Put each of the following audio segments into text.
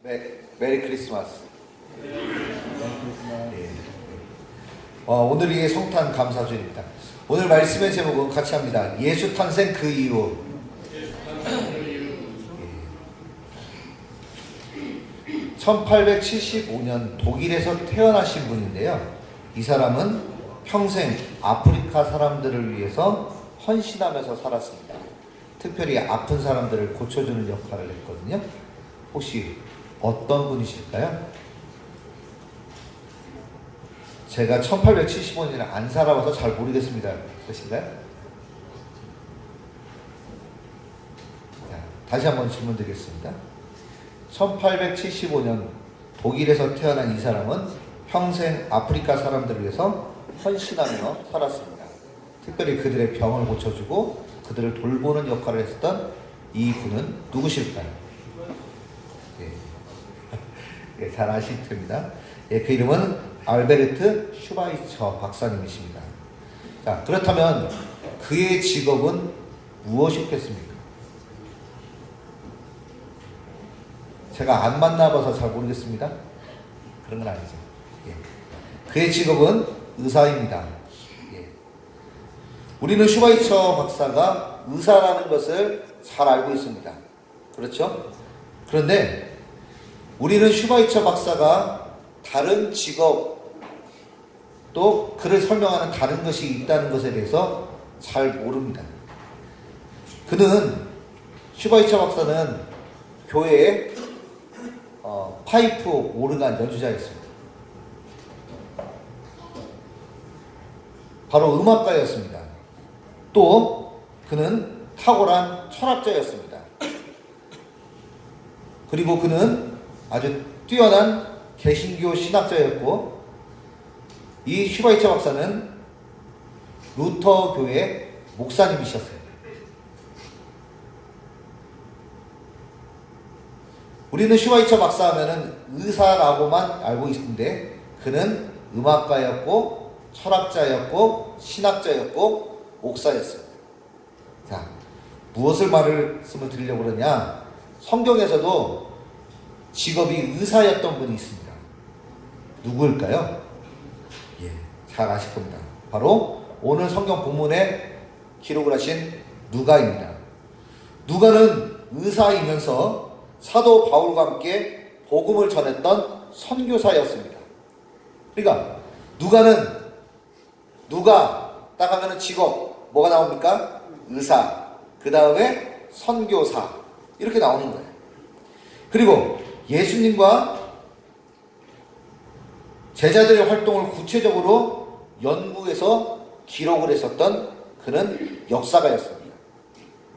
메리 크리스마스. 네. 오늘이 성탄 감사주일입니다. 오늘 말씀의 제목은 같이 합니다. 예수 탄생 그 이후. 1875년 독일에서 태어나신 분인데요. 이 사람은 평생 아프리카 사람들을 위해서 헌신하면서 살았습니다. 특별히 아픈 사람들을 고쳐주는 역할을 했거든요. 혹시 어떤 분이실까요? 제가 1875년에 안 살아봐서 잘 모르겠습니다. 그러신가요? 다시 한번 질문 드리겠습니다. 1875년 독일에서 태어난 이 사람은 평생 아프리카 사람들을 위해서 헌신하며 살았습니다. 특별히 그들의 병을 고쳐주고 그들을 돌보는 역할을 했었던 이 분은 누구실까요? 예, 잘 아실 텐입니다. 예, 그 이름은 알베르트 슈바이처 박사님이십니다. 자, 그렇다면 그의 직업은 무엇이었겠습니까? 제가 안 만나봐서 잘 모르겠습니다. 그런 건 아니죠. 예. 그의 직업은 의사입니다. 예. 우리는 슈바이처 박사가 의사라는 것을 잘 알고 있습니다. 그렇죠? 그런데 우리는 슈바이처 박사가 다른 직업 또 그를 설명하는 다른 것이 있다는 것에 대해서 잘 모릅니다. 슈바이처 박사는 교회에 파이프 오르간 연주자였습니다. 바로 음악가였습니다. 또 그는 탁월한 철학자였습니다. 그리고 그는 아주 뛰어난 개신교 신학자였고, 이 슈바이처 박사는 루터 교회 목사님이셨어요. 우리는 슈바이처 박사 하면은 의사라고만 알고 있는데, 그는 음악가였고, 철학자였고, 신학자였고, 목사였습니다. 자, 무엇을 말씀을 드리려고 그러냐? 성경에서도 직업이 의사였던 분이 있습니다. 누구일까요? 예, 잘 아실 겁니다. 바로 오늘 성경 본문에 기록을 하신 누가입니다. 누가는 의사이면서 사도 바울과 함께 복음을 전했던 선교사였습니다. 그러니까 누가 딱 하면은 직업 뭐가 나옵니까? 의사, 그 다음에 선교사, 이렇게 나오는 거예요. 그리고 예수님과 제자들의 활동을 구체적으로 연구해서 기록을 했었던 그는 역사가였습니다.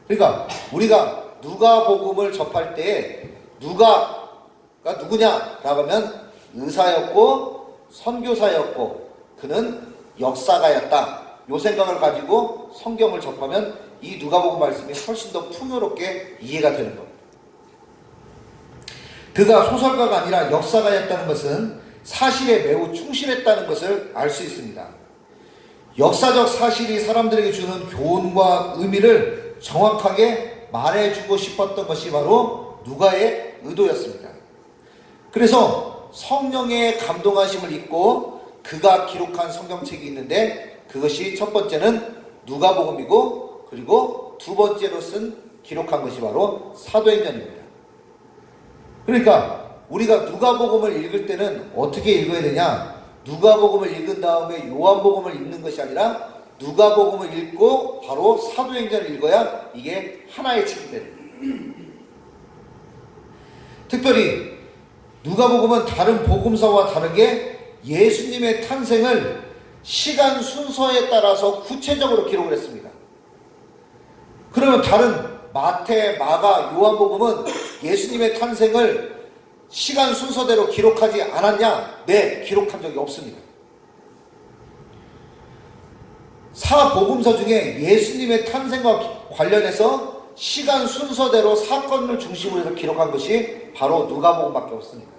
그러니까 우리가 누가복음을 접할 때 누가가 누구냐라고 하면 의사였고 선교사였고 그는 역사가였다. 이 생각을 가지고 성경을 접하면 이 누가복음 말씀이 훨씬 더 풍요롭게 이해가 되는 겁니다. 그가 소설가가 아니라 역사가였다는 것은 사실에 매우 충실했다는 것을 알 수 있습니다. 역사적 사실이 사람들에게 주는 교훈과 의미를 정확하게 말해주고 싶었던 것이 바로 누가의 의도였습니다. 그래서 성령의 감동하심을 입고 그가 기록한 성경책이 있는데, 그것이 첫 번째는 누가복음이고, 그리고 두 번째로 기록한 것이 바로 사도행전입니다. 그러니까 우리가 누가복음을 읽을 때는 어떻게 읽어야 되냐? 누가복음을 읽은 다음에 요한복음을 읽는 것이 아니라 누가복음을 읽고 바로 사도행전을 읽어야 이게 하나의 책이 됩니다. 특별히 누가복음은 다른 복음서와 다르게 예수님의 탄생을 시간 순서에 따라서 구체적으로 기록을 했습니다. 그러면 다른 마태, 마가, 요한복음은 예수님의 탄생을 시간 순서대로 기록하지 않았냐? 네, 기록한 적이 없습니다. 사복음서 중에 예수님의 탄생과 관련해서 시간 순서대로 사건을 중심으로 해서 기록한 것이 바로 누가복음밖에 없습니다.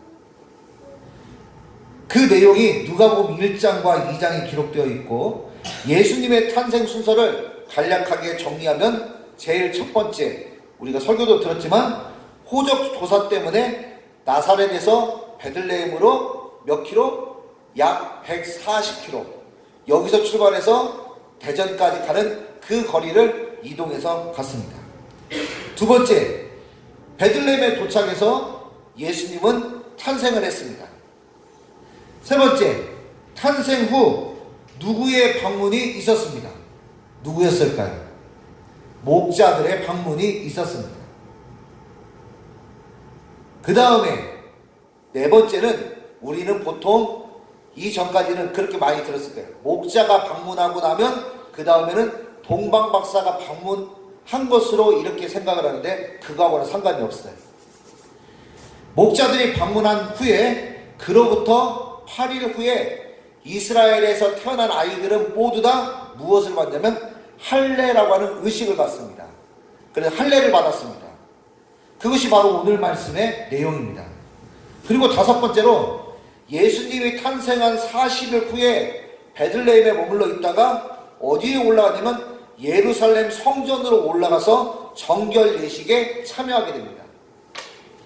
그 내용이 누가복음 1장과 2장에 기록되어 있고, 예수님의 탄생 순서를 간략하게 정리하면 제일 첫 번째, 우리가 설교도 들었지만 호적 조사 때문에 나사렛에서 베들레헴으로 몇 킬로? 약 140킬로. 여기서 출발해서 대전까지 가는 그 거리를 이동해서 갔습니다. 두 번째, 베들레헴에 도착해서 예수님은 탄생을 했습니다. 세 번째, 탄생 후 누구의 방문이 있었습니다. 누구였을까요? 목자들의 방문이 있었습니다. 그 다음에 네 번째는 우리는 보통 이전까지는 그렇게 많이 들었을 거예요. 목자가 방문하고 나면 그 다음에는 동방박사가 방문한 것으로 이렇게 생각을 하는데 그거하고는 상관이 없어요. 목자들이 방문한 후에 그로부터 8일 후에 이스라엘에서 태어난 아이들은 모두 다 무엇을 받냐면 할례라고 하는 의식을 받습니다. 그래서 할례를 받았습니다. 그것이 바로 오늘 말씀의 내용입니다. 그리고 다섯 번째로 예수님이 탄생한 40일 후에 베들레헴에 머물러 있다가 어디에 올라가냐면 예루살렘 성전으로 올라가서 정결 예식에 참여하게 됩니다.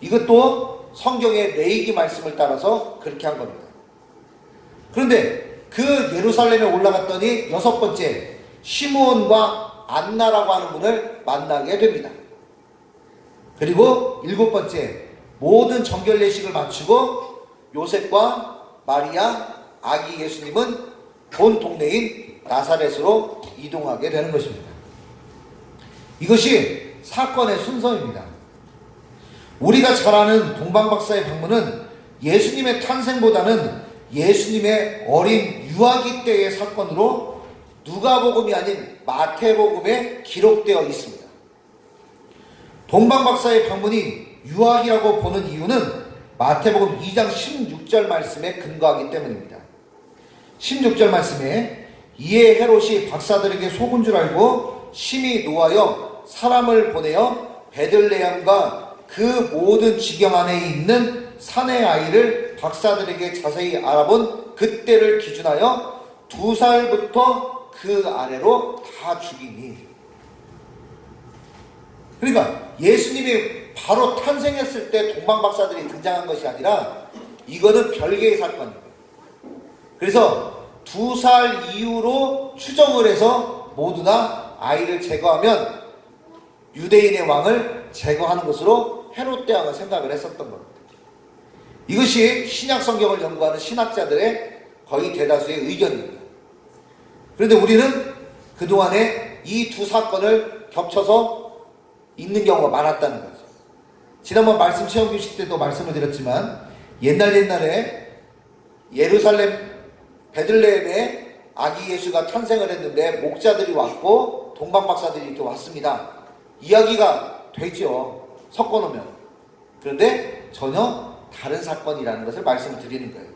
이것도 성경의 레위기 말씀을 따라서 그렇게 한 겁니다. 그런데 그 예루살렘에 올라갔더니 여섯 번째, 시므온과 안나라고 하는 분을 만나게 됩니다. 그리고 일곱 번째, 모든 정결 예식을 마치고 요셉과 마리아, 아기 예수님은 본 동네인 나사렛으로 이동하게 되는 것입니다. 이것이 사건의 순서입니다. 우리가 잘 아는 동방박사의 방문은 예수님의 탄생보다는 예수님의 어린 유아기 때의 사건으로 누가복음이 아닌 마태복음에 기록되어 있습니다. 동방박사의 방문이 유아기라고 보는 이유는 마태복음 2장 16절 말씀에 근거하기 때문입니다. 16절 말씀에 이에 헤롯이 박사들에게 속은 줄 알고 심히 노하여 사람을 보내어 베들레헴과 그 모든 지경 안에 있는 산의 아이를 박사들에게 자세히 알아본 그때를 기준하여 2살부터 그 아래로 다 죽이니. 그러니까 예수님이 바로 탄생했을 때 동방박사들이 등장한 것이 아니라 이거는 별개의 사건입니다. 그래서 2살 이후로 추정을 해서 모두 다 아이를 제거하면 유대인의 왕을 제거하는 것으로 헤롯 대왕은 생각을 했었던 겁니다. 이것이 신약 성경을 연구하는 신학자들의 거의 대다수의 의견입니다. 그런데 우리는 그동안에 이 두 사건을 겹쳐서 있는 경우가 많았다는 거죠. 지난번 말씀 체험 교실 때도 말씀을 드렸지만 옛날에 예루살렘 베들레헴에 아기 예수가 탄생을 했는데 목자들이 왔고 동방박사들이 이렇게 왔습니다. 이야기가 되죠. 섞어놓으면. 그런데 전혀 다른 사건이라는 것을 말씀을 드리는 거예요.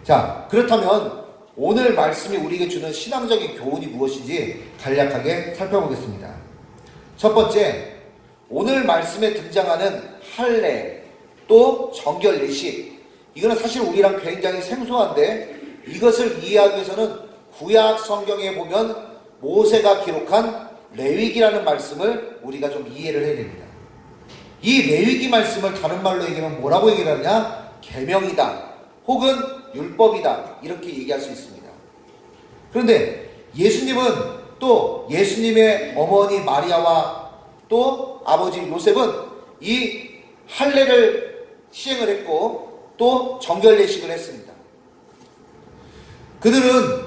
자, 그렇다면 오늘 말씀이 우리에게 주는 신앙적인 교훈이 무엇인지 간략하게 살펴보겠습니다. 첫 번째, 오늘 말씀에 등장하는 할례 또 정결 예식, 이거는 사실 우리랑 굉장히 생소한데 이것을 이해하기 위해서는 구약 성경에 보면 모세가 기록한 레위기라는 말씀을 우리가 좀 이해를 해야 됩니다. 이 레위기 말씀을 다른 말로 얘기하면 뭐라고 얘기를 하냐? 계명이다 혹은 율법이다 이렇게 얘기할 수 있습니다. 그런데 예수님은 또 예수님의 어머니 마리아와 또 아버지 요셉은 이 할례를 시행을 했고 또 정결 예식을 했습니다. 그들은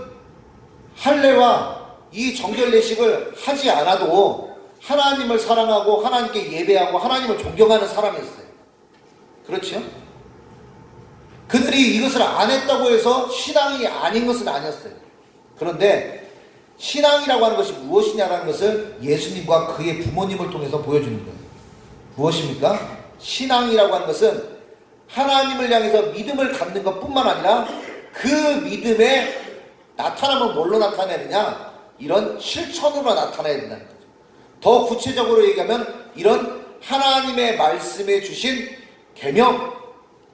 할례와 이 정결 예식을 하지 않아도 하나님을 사랑하고 하나님께 예배하고 하나님을 존경하는 사람이었어요. 그렇죠? 그들이 이것을 안 했다고 해서 신앙이 아닌 것은 아니었어요. 그런데 신앙이라고 하는 것이 무엇이냐라는 것을 예수님과 그의 부모님을 통해서 보여주는 거예요. 무엇입니까? 신앙이라고 하는 것은 하나님을 향해서 믿음을 갖는 것뿐만 아니라 그 믿음의 나타남은 뭘로 나타내느냐? 이런 실천으로 나타내야 된다는 거죠. 더 구체적으로 얘기하면 이런 하나님의 말씀에 주신 계명,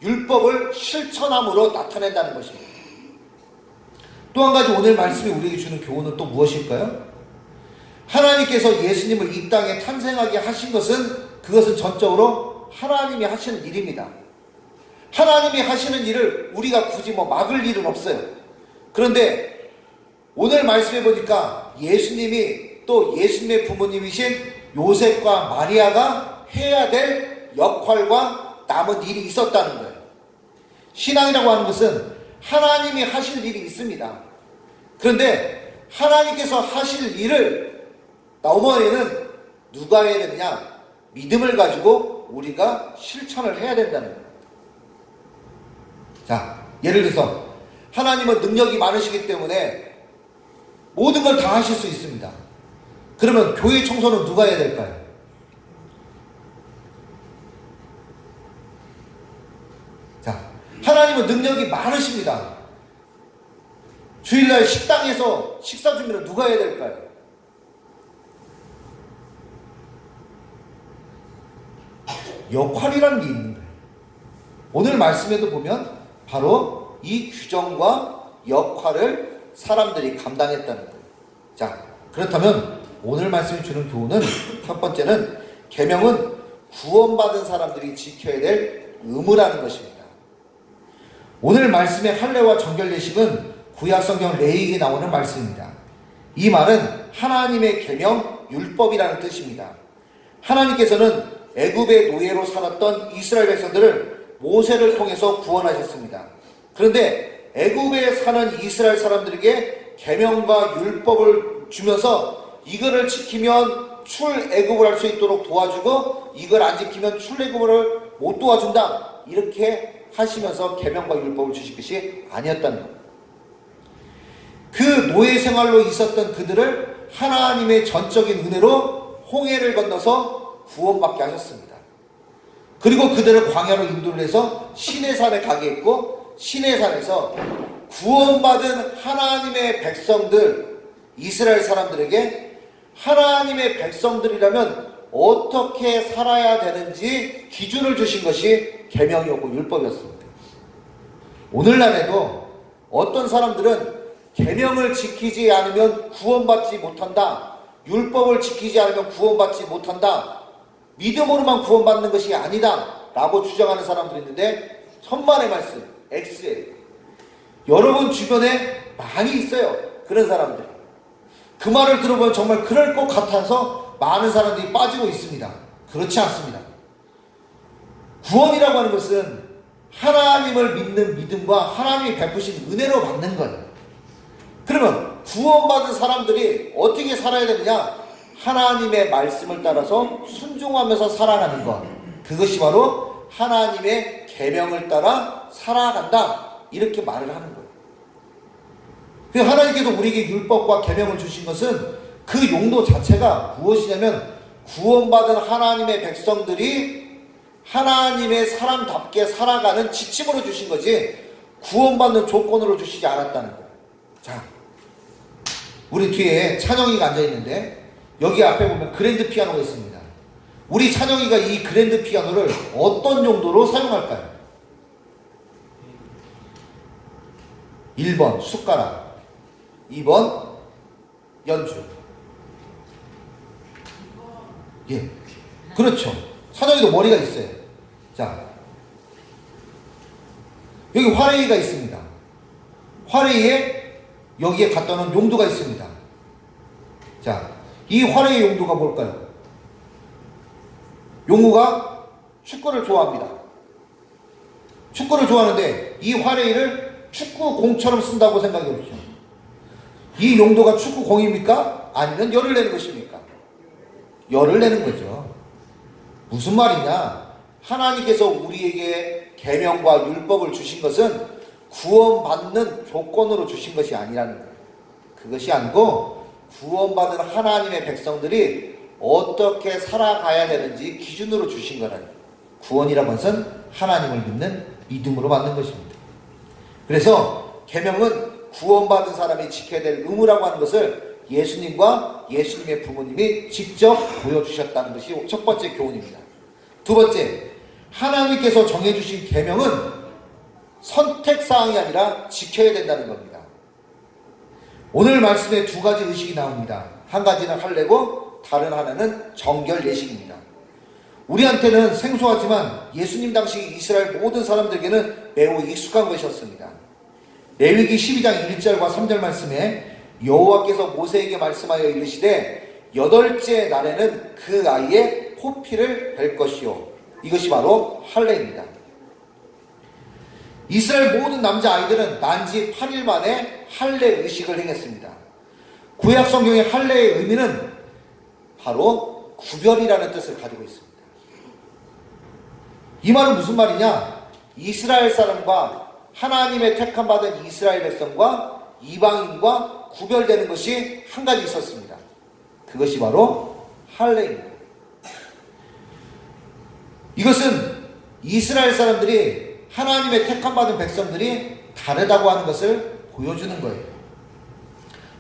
율법을 실천함으로 나타낸다는 것입니다. 또 한 가지 오늘 말씀이 우리에게 주는 교훈은 또 무엇일까요? 하나님께서 예수님을 이 땅에 탄생하게 하신 것은 그것은 전적으로 하나님이 하시는 일입니다. 하나님이 하시는 일을 우리가 굳이 막을 일은 없어요. 그런데 오늘 말씀해 보니까 예수님이 또 예수님의 부모님이신 요셉과 마리아가 해야 될 역할과 남은 일이 있었다는 거예요. 신앙이라고 하는 것은 하나님이 하실 일이 있습니다. 그런데 하나님께서 하실 일을 너머에는 누가 해야 되느냐? 믿음을 가지고 우리가 실천을 해야 된다는 거예요. 자, 예를 들어서 하나님은 능력이 많으시기 때문에 모든 걸 다 하실 수 있습니다. 그러면 교회 청소는 누가 해야 될까요? 자, 하나님은 능력이 많으십니다. 주일날 식당에서 식사 준비는 누가 해야 될까요? 역할이라는 게 있는 거예요. 오늘 말씀에도 보면 바로 이 규정과 역할을 사람들이 감당했다는 거예요. 자, 그렇다면 오늘 말씀이 주는 교훈은 첫 번째는 계명은 구원받은 사람들이 지켜야 될 의무라는 것입니다. 오늘 말씀의 할례와 정결 예식은 구약성경 레위기에 나오는 말씀입니다. 이 말은 하나님의 계명, 율법이라는 뜻입니다. 하나님께서는 애굽의 노예로 살았던 이스라엘 백성들을 모세를 통해서 구원하셨습니다. 그런데 애굽에 사는 이스라엘 사람들에게 계명과 율법을 주면서 이거를 지키면 출애굽을 할 수 있도록 도와주고 이걸 안 지키면 출애굽을 못 도와준다. 이렇게 하시면서 계명과 율법을 주실 것이 아니었다는 겁니다. 그 노예 생활로 있었던 그들을 하나님의 전적인 은혜로 홍해를 건너서 구원받게 하셨습니다. 그리고 그들을 광야로 인도를 해서 시내산에 가게 했고 시내산에서 구원받은 하나님의 백성들, 이스라엘 사람들에게 하나님의 백성들이라면 어떻게 살아야 되는지 기준을 주신 것이 계명이었고 율법이었습니다. 오늘날에도 어떤 사람들은 계명을 지키지 않으면 구원받지 못한다. 율법을 지키지 않으면 구원받지 못한다. 믿음으로만 구원받는 것이 아니다. 라고 주장하는 사람들이 있는데 천만의 말씀, X예요. 여러분 주변에 많이 있어요. 그런 사람들이. 그 말을 들어보면 정말 그럴 것 같아서 많은 사람들이 빠지고 있습니다. 그렇지 않습니다. 구원이라고 하는 것은 하나님을 믿는 믿음과 하나님이 베푸신 은혜로 받는 거예요. 그러면 구원받은 사람들이 어떻게 살아야 되느냐? 하나님의 말씀을 따라서 순종하면서 살아가는 것. 그것이 바로 하나님의 계명을 따라 살아간다. 이렇게 말을 하는 거예요. 하나님께서 우리에게 율법과 계명을 주신 것은 그 용도 자체가 무엇이냐면 구원받은 하나님의 백성들이 하나님의 사람답게 살아가는 지침으로 주신 거지 구원받는 조건으로 주시지 않았다는 거예요. 자, 우리 뒤에 찬영이가 앉아있는데 여기 앞에 보면 그랜드 피아노가 있습니다. 우리 찬영이가 이 그랜드 피아노를 어떤 용도로 사용할까요? 1번 숟가락, 2번 연주. 예, 그렇죠. 찬영이도 머리가 있어요. 자, 여기 화레이가 있습니다. 화레이에 여기에 갖다 놓은 용도가 있습니다. 자, 이 화레이 용도가 뭘까요? 용우가 축구를 좋아합니다. 축구를 좋아하는데 이 화레이를 축구공처럼 쓴다고 생각해 보십시오. 이 용도가 축구공입니까? 아니면 열을 내는 것입니까? 열을 내는 거죠. 무슨 말이냐? 하나님께서 우리에게 계명과 율법을 주신 것은 구원받는 조건으로 주신 것이 아니라는 거예요. 그것이 아니고 구원받은 하나님의 백성들이 어떻게 살아가야 되는지 기준으로 주신 거라는 거예요. 구원이라는 것은 하나님을 믿는 믿음으로 받는 것입니다. 그래서 계명은 구원받은 사람이 지켜야 될 의무라고 하는 것을 예수님과 예수님의 부모님이 직접 보여주셨다는 것이 첫 번째 교훈입니다. 두 번째, 하나님께서 정해주신 계명은 선택사항이 아니라 지켜야 된다는 겁니다. 오늘 말씀에 두 가지 의식이 나옵니다. 한 가지는 할례고 다른 하나는 정결 예식입니다. 우리한테는 생소하지만 예수님 당시 이스라엘 모든 사람들에게는 매우 익숙한 것이었습니다. 레위기 12장 1절과 3절 말씀에 여호와께서 모세에게 말씀하여 이르시되 8째 날에는 그 아이의 포피를 뺄 것이요. 이것이 바로 할례입니다. 이스라엘 모든 남자아이들은 난지 8일 만에 할례 의식을 행했습니다. 구약 성경의 할례의 의미는 바로 구별이라는 뜻을 가지고 있습니다. 이 말은 무슨 말이냐? 이스라엘 사람과 하나님의 택함받은 이스라엘 백성과 이방인과 구별되는 것이 한 가지 있었습니다. 그것이 바로 할례입니다. 이것은 이스라엘 사람들이 하나님의 택함받은 백성들이 다르다고 하는 것을 보여주는 거예요.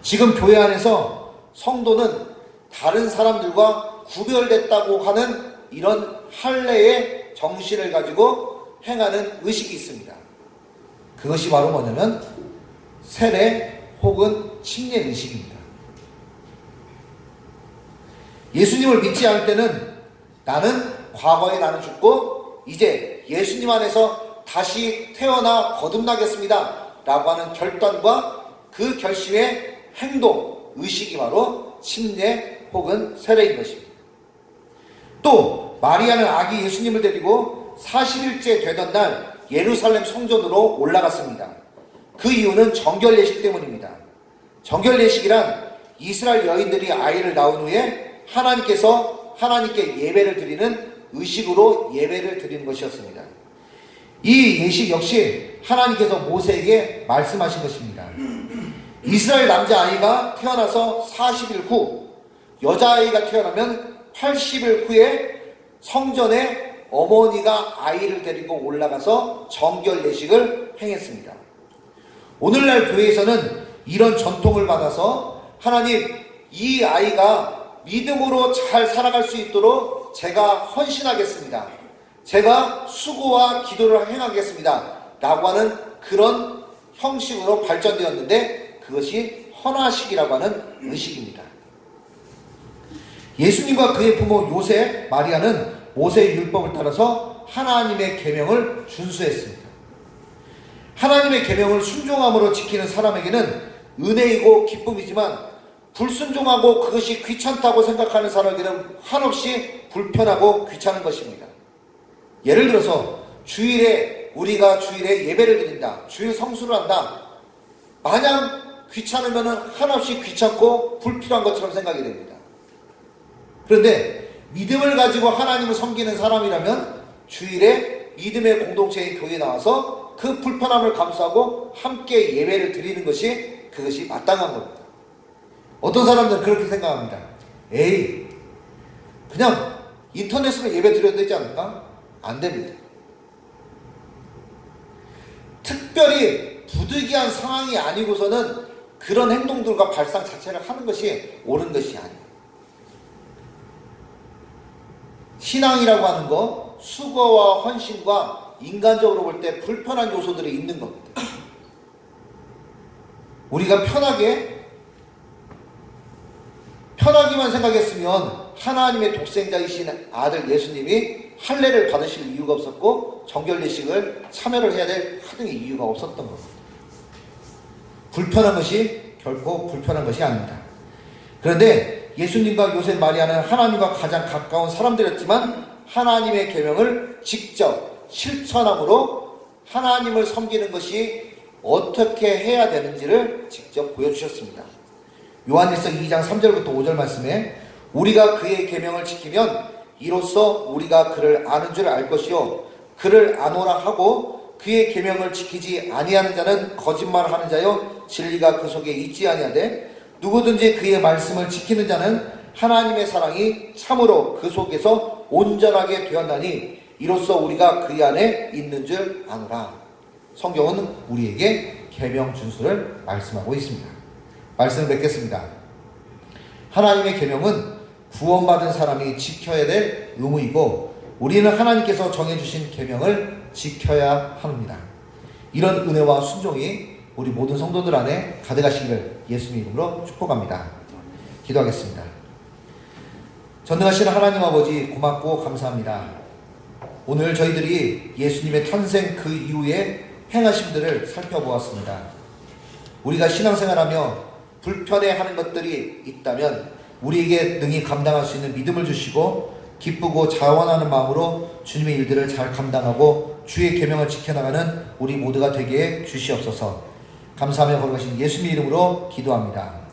지금 교회 안에서 성도는 다른 사람들과 구별됐다고 하는 이런 할례의 정신을 가지고 행하는 의식이 있습니다. 그것이 바로 뭐냐면 세례 혹은 침례 의식입니다. 예수님을 믿지 않을 때는 나는 과거에 나는 죽고 이제 예수님 안에서 다시 태어나 거듭나겠습니다 라고 하는 결단과 그 결심의 행동, 의식이 바로 침례 혹은 세례인 것입니다. 또 마리아는 아기 예수님을 데리고 40일째 되던 날 예루살렘 성전으로 올라갔습니다. 그 이유는 정결 예식 때문입니다. 정결 예식이란 이스라엘 여인들이 아이를 낳은 후에 하나님께 예배를 드리는 의식으로 예배를 드리는 것이었습니다. 이 예식 역시 하나님께서 모세에게 말씀하신 것입니다. 이스라엘 남자아이가 태어나서 40일 후, 여자아이가 태어나면 80일 후에 성전에 어머니가 아이를 데리고 올라가서 정결 예식을 행했습니다. 오늘날 교회에서는 이런 전통을 받아서 하나님, 이 아이가 믿음으로 잘 살아갈 수 있도록 제가 헌신하겠습니다. 제가 수고와 기도를 행하겠습니다. 라고 하는 그런 형식으로 발전되었는데 그것이 헌화식이라고 하는 의식입니다. 예수님과 그의 부모 요셉, 마리아는 모세의 율법을 따라서 하나님의 계명을 준수했습니다. 하나님의 계명을 순종함으로 지키는 사람에게는 은혜이고 기쁨이지만 불순종하고 그것이 귀찮다고 생각하는 사람에게는 한없이 불편하고 귀찮은 것입니다. 예를 들어서 우리가 주일에 예배를 드린다. 주일 성수를 한다. 마냥 귀찮으면 한없이 귀찮고 불필요한 것처럼 생각이 됩니다. 그런데 믿음을 가지고 하나님을 섬기는 사람이라면 주일에 믿음의 공동체의 교회에 나와서 그 불편함을 감수하고 함께 예배를 드리는 것이 그것이 마땅한 겁니다. 어떤 사람들은 그렇게 생각합니다. 에이, 그냥 인터넷으로 예배 드려도 되지 않을까? 안 됩니다. 특별히 부득이한 상황이 아니고서는 그런 행동들과 발상 자체를 하는 것이 옳은 것이 아니에요. 신앙이라고 하는 거, 수고와 헌신과 인간적으로 볼 때 불편한 요소들이 있는 겁니다. 우리가 편하기만 생각했으면 하나님의 독생자이신 아들 예수님이 할례를 받으실 이유가 없었고 정결 예식을 참여를 해야 될 하등의 이유가 없었던 겁니다. 불편한 것이 결코 불편한 것이 아닙니다. 그런데 예수님과 요셉 마리아는 하나님과 가장 가까운 사람들이었지만 하나님의 계명을 직접 실천함으로 하나님을 섬기는 것이 어떻게 해야 되는지를 직접 보여주셨습니다. 요한일서 2장 3절부터 5절 말씀에 우리가 그의 계명을 지키면 이로써 우리가 그를 아는 줄 알 것이요 그를 아노라 하고 그의 계명을 지키지 아니하는 자는 거짓말하는 자요 진리가 그 속에 있지 아니하되 누구든지 그의 말씀을 지키는 자는 하나님의 사랑이 참으로 그 속에서 온전하게 되었나니 이로써 우리가 그 안에 있는 줄 아노라. 성경은 우리에게 계명 준수를 말씀하고 있습니다. 말씀을 맺겠습니다. 하나님의 계명은 구원받은 사람이 지켜야 될 의무이고 우리는 하나님께서 정해주신 계명을 지켜야 합니다. 이런 은혜와 순종이 우리 모든 성도들 안에 가득하시기를 예수님 이름으로 축복합니다. 기도하겠습니다. 전능하신 하나님 아버지 고맙고 감사합니다. 오늘 저희들이 예수님의 탄생 그 이후에 행하심들을 살펴보았습니다. 우리가 신앙생활하며 불편해하는 것들이 있다면 우리에게 능히 감당할 수 있는 믿음을 주시고 기쁘고 자원하는 마음으로 주님의 일들을 잘 감당하고 주의 계명을 지켜나가는 우리 모두가 되게 주시옵소서. 감사하며 거룩하신 예수님의 이름으로 기도합니다.